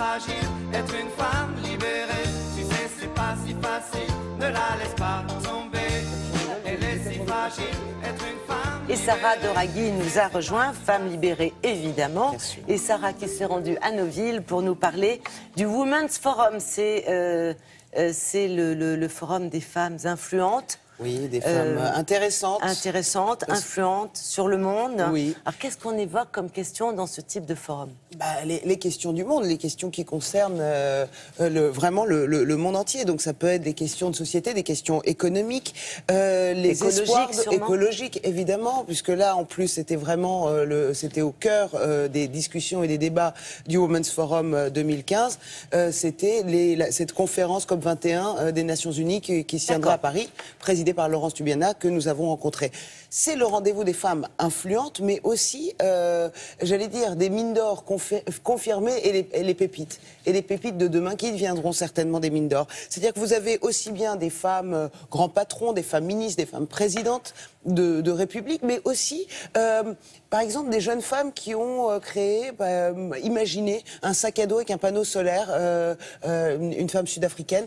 fragile, être une femme libérée. Tu sais, c'est pas si facile, ne la laisse pas tomber. Elle est si fragile, être une femme libérée. Et Sarah Doraghi nous a rejoint, femme libérée évidemment. Et Sarah qui s'est rendue à Noville pour nous parler du Women's Forum. C'est le forum des femmes influentes. Oui, des femmes intéressantes. Intéressantes, influentes sur le monde. Oui. Alors qu'est-ce qu'on évoque comme question dans ce type de forum? Les questions du monde, les questions qui concernent vraiment le monde entier. Donc ça peut être des questions de société, des questions économiques, les espoirs écologiques, évidemment, puisque là, en plus, c'était vraiment c'était au cœur des discussions et des débats du Women's Forum 2015. C'était cette conférence COP21 des Nations Unies qui se tiendra à Paris, présidée par Laurence Tubiana, que nous avons rencontrée. C'est le rendez-vous des femmes influentes, mais aussi, j'allais dire, des mines d'or confirmées et les pépites. Et les pépites de demain qui deviendront certainement des mines d'or. C'est-à-dire que vous avez aussi bien des femmes grands patrons, des femmes ministres, des femmes présidentes de République, mais aussi, par exemple, des jeunes femmes qui ont imaginé un sac à dos avec un panneau solaire, une femme sud-africaine,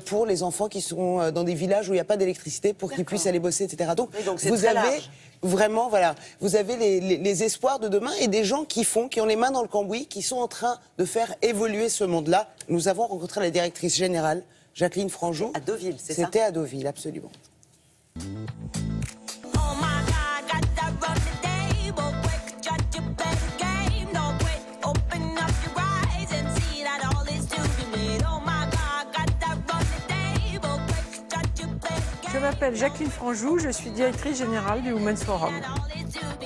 pour les enfants qui sont dans des villages où il n'y a pas d'électricité, pour qu'ils puissent aller bosser, etc. Donc vous avez vraiment, voilà, vous avez les espoirs de demain et des gens qui ont les mains dans le cambouis, qui sont en train de faire évoluer ce monde-là. Nous avons rencontré la directrice générale, Jacqueline Franjou. À Deauville, c'est ça? C'était à Deauville, absolument. Je m'appelle Jacqueline Franjou, je suis directrice générale du Women's Forum.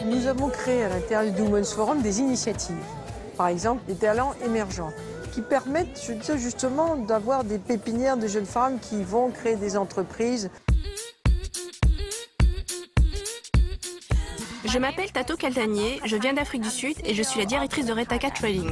Nous avons créé à l'intérieur du Women's Forum des initiatives, par exemple des talents émergents, qui permettent justement d'avoir des pépinières de jeunes femmes qui vont créer des entreprises. Je m'appelle Tato Caltanier, je viens d'Afrique du Sud et je suis la directrice de Retaka Trading.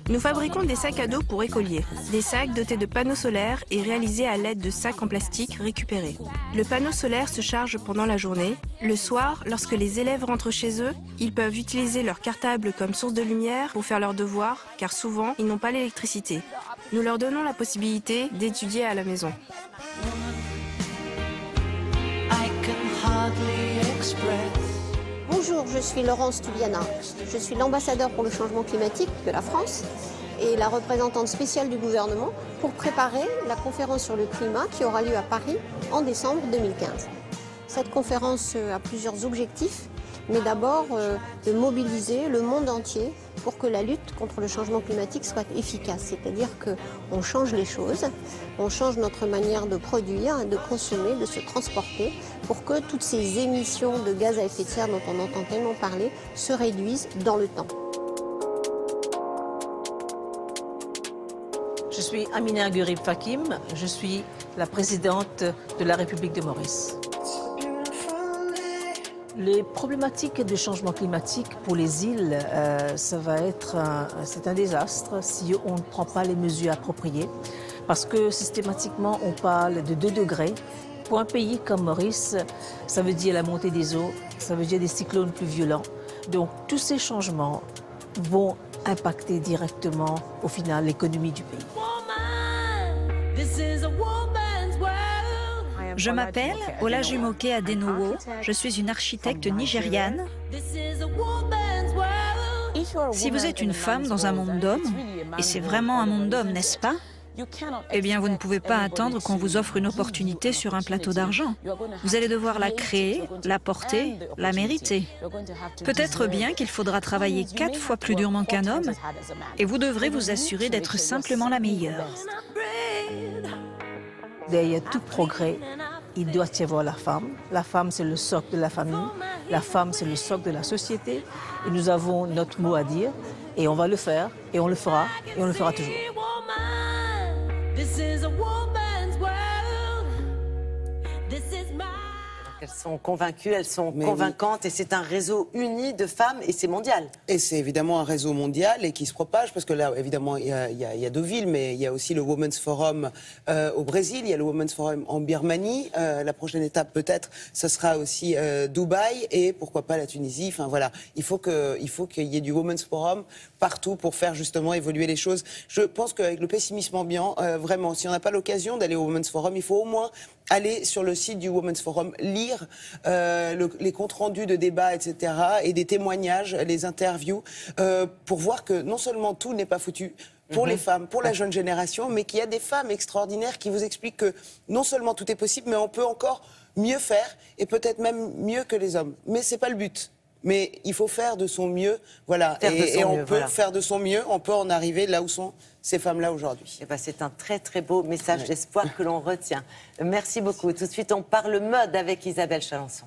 Nous fabriquons des sacs à dos pour écoliers, des sacs dotés de panneaux solaires et réalisés à l'aide de sacs en plastique récupérés. Le panneau solaire se charge pendant la journée. Le soir, lorsque les élèves rentrent chez eux, ils peuvent utiliser leur cartable comme source de lumière pour faire leurs devoirs, car souvent, ils n'ont pas l'électricité. Nous leur donnons la possibilité d'étudier à la maison. Bonjour, je suis Laurence Tubiana. Je suis l'ambassadeur pour le changement climatique de la France et la représentante spéciale du gouvernement pour préparer la conférence sur le climat qui aura lieu à Paris en décembre 2015. Cette conférence a plusieurs objectifs, mais d'abord de mobiliser le monde entier pour que la lutte contre le changement climatique soit efficace. C'est-à-dire qu'on change les choses, on change notre manière de produire, de consommer, de se transporter, pour que toutes ces émissions de gaz à effet de serre dont on entend tellement parler se réduisent dans le temps. Je suis Amina Gurib Fakim, je suis la présidente de la République de Maurice. Les problématiques de changement climatique pour les îles, c'est un désastre si on ne prend pas les mesures appropriées. Parce que systématiquement, on parle de 2 degrés. Pour un pays comme Maurice, ça veut dire la montée des eaux, ça veut dire des cyclones plus violents. Donc tous ces changements vont impacter directement, au final, l'économie du pays. Je m'appelle Olajumoke Adenowo, je suis une architecte nigériane. Si vous êtes une femme dans un monde d'hommes, et c'est vraiment un monde d'hommes, n'est-ce pas? Eh bien, vous ne pouvez pas attendre qu'on vous offre une opportunité sur un plateau d'argent. Vous allez devoir la créer, la porter, la mériter. Peut-être bien qu'il faudra travailler 4 fois plus durement qu'un homme, et vous devrez vous assurer d'être simplement la meilleure. Derrière tout progrès, il doit y avoir la femme. La femme, c'est le socle de la famille. La femme, c'est le socle de la société. Et nous avons notre mot à dire. Et on va le faire. Et on le fera. Et on le fera toujours. qu'elles sont convaincues, elles sont convaincantes, et c'est un réseau uni de femmes, et c'est mondial. Et c'est évidemment un réseau mondial et qui se propage, parce que là, évidemment, il y a Deauville, mais il y a aussi le Women's Forum au Brésil, il y a le Women's Forum en Birmanie. La prochaine étape, peut-être, ce sera aussi Dubaï, et pourquoi pas la Tunisie. Enfin voilà, il faut qu'il y ait du Women's Forum partout pour faire justement évoluer les choses. Je pense qu'avec le pessimisme ambiant, vraiment, si on n'a pas l'occasion d'aller au Women's Forum, il faut au moins aller sur le site du Women's Forum, lire les comptes rendus de débats, etc., et des témoignages, les interviews, pour voir que non seulement tout n'est pas foutu pour les femmes, pour la jeune génération, mais qu'il y a des femmes extraordinaires qui vous expliquent que non seulement tout est possible, mais on peut encore mieux faire, et peut-être même mieux que les hommes. Mais c'est pas le but. Mais il faut faire de son mieux, voilà. Et on peut faire de son mieux, on peut en arriver là où sont ces femmes-là aujourd'hui. Eh ben, c'est un très très beau message d'espoir que l'on retient. Merci beaucoup. Tout de suite, on parle mode avec Isabelle Chalençon.